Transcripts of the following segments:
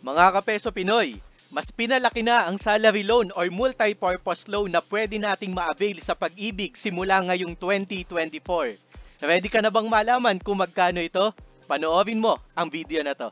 Mga kapeso Pinoy, mas pinalaki na ang salary loan or multi-purpose loan na pwede nating ma-avail sa Pag-ibig simula ngayong 2024. Ready ka na bang malaman kung magkano ito? Panoorin mo ang video na to.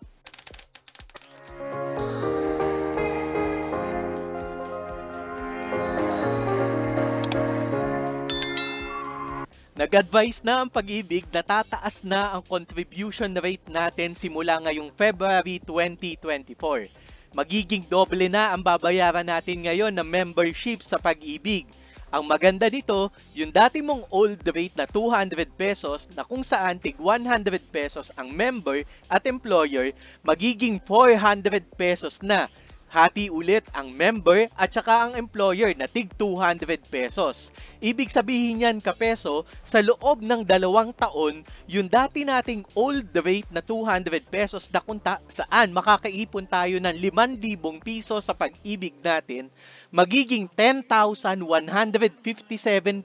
Nag-advise na ang Pag-ibig na tataas na ang contribution rate natin simula ngayong February 2024. Magiging doble na ang babayaran natin ngayon ng membership sa Pag-ibig. Ang maganda nito, yung dati mong old rate na 200 pesos na kung saan tig 100 pesos ang member at employer, magiging 400 pesos na. Hati ulit ang member at saka ang employer na tig 200 pesos. Ibig sabihin yan kapeso, sa loob ng 2 taon, yung dati nating old rate na 200 pesos na kung saan makakaipon tayo ng 5,000 piso sa Pag-ibig natin, magiging 10,157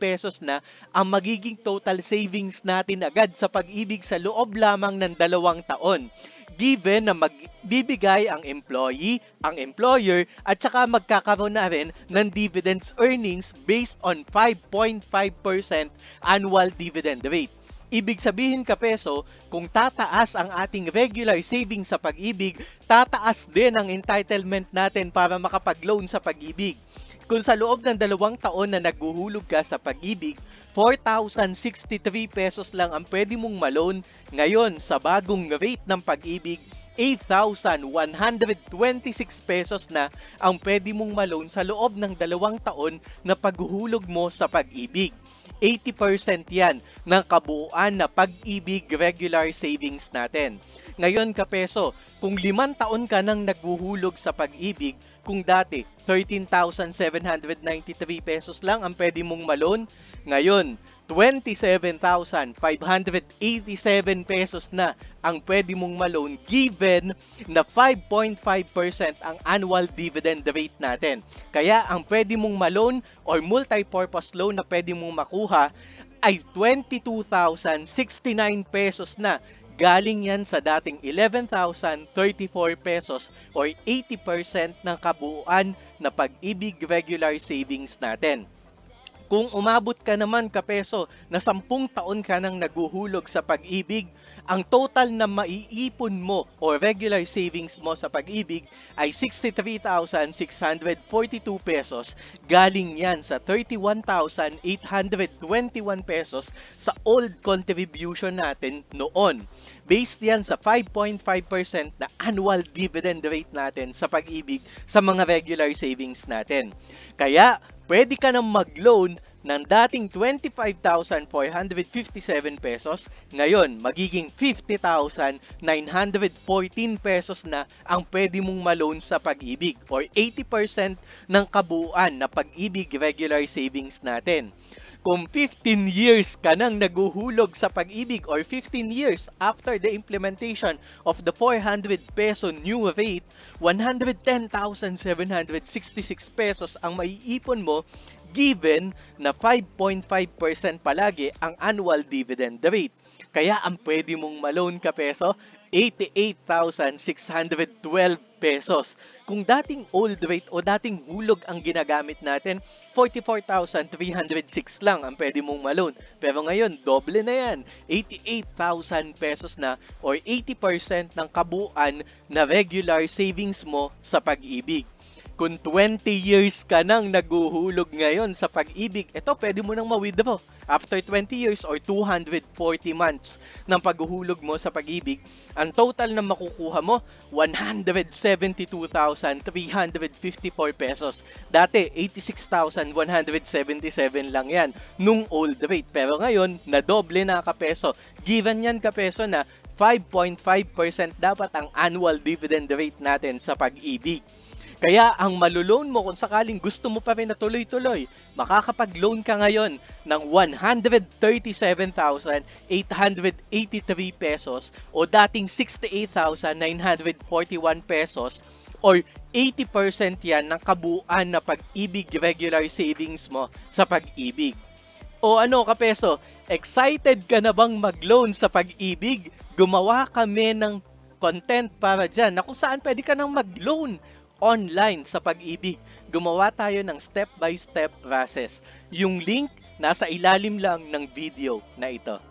pesos na ang magiging total savings natin agad sa Pag-ibig sa loob lamang ng 2 taon. Given na magbibigay ang employee, ang employer, at saka magkakaroon na rin ng dividends earnings based on 5.5% annual dividend rate. Ibig sabihin kapeso, kung tataas ang ating regular savings sa Pag-ibig, tataas din ang entitlement natin para makapag-loan sa Pag-ibig. Kung sa loob ng 2 taon na naghuhulog ka sa Pag-ibig, 4,063 pesos lang ang pwede mong ma-loan. Ngayon, sa bagong rate ng Pag-ibig, 8,126 pesos na ang pwede mong ma-loan sa loob ng 2 taon na paghuhulog mo sa Pag-ibig. 80% yan ng kabuuan na Pag-ibig regular savings natin. Ngayon kapeso, kung 5 taon ka nang naghuhulog sa Pag-ibig, kung dati 13,793 pesos lang ang pwede mong ma-loan, ngayon 27,587 pesos na ang pwede mong ma-loan given na 5.5% ang annual dividend rate natin. Kaya ang pwede mong ma-loan or multi-purpose loan na pwede mong makuha ay 22,069 pesos na. Galing yan sa dating 11,034 pesos or 80% ng kabuuan na Pag-ibig regular savings natin. Kung umabot ka naman kapeso na 10 taon ka nang naguhulog sa Pag-ibig, ang total na maiipon mo o regular savings mo sa Pag-ibig ay 63,642 pesos. Galing yan sa 31,821 pesos sa old contribution natin noon. Based yan sa 5.5% na annual dividend rate natin sa Pag-ibig sa mga regular savings natin. Kaya, pwede ka nang mag-loan ng dating 25,457 pesos, ngayon magiging 50,914 pesos na ang pwede mong ma-loan sa Pag-ibig or 80% ng kabuuan na Pag-ibig regular savings natin. Kung 15 years ka nang naguhulog sa Pag-ibig or 15 years after the implementation of the 400 peso new rate, 110,766 pesos ang maiipon mo given na 5.5% palagi ang annual dividend rate. Kaya ang pwede mong ma-loan kapeso, 88,612 pesos. Kung dating old rate o dating hulog ang ginagamit natin, 44,306 lang ang pwede mong ma-loan. Pero ngayon, doble na yan. 88,000 pesos na or 80% ng kabuuan na regular savings mo sa Pag-ibig. Kung 20 years ka nang naguhulog ngayon sa Pag-ibig, ito pwede mo nang ma-withdraw after 20 years or 240 months ng paghuhulog mo sa Pag-ibig. Ang total na makukuha mo, 172,354 pesos. Dati, 86,177 lang yan nung old rate. Pero ngayon, nadoble na kapeso. Given yan kapeso na 5.5% dapat ang annual dividend rate natin sa Pag-ibig. Kaya ang maluloan mo kung sakaling gusto mo pa rin na tuloy-tuloy, makakapag-loan ka ngayon ng 137,883 pesos o dating 68,941 pesos or 80% yan ng kabuuan na Pag-ibig regular savings mo sa Pag-ibig. O ano kapeso, excited ka na bang mag-loan sa Pag-ibig? Gumawa kami ng content para dyan na kung saan pwede ka nang mag-loan online sa Pag-ibig. Gumawa tayo ng step-by-step process. Yung link nasa ilalim lang ng video na ito.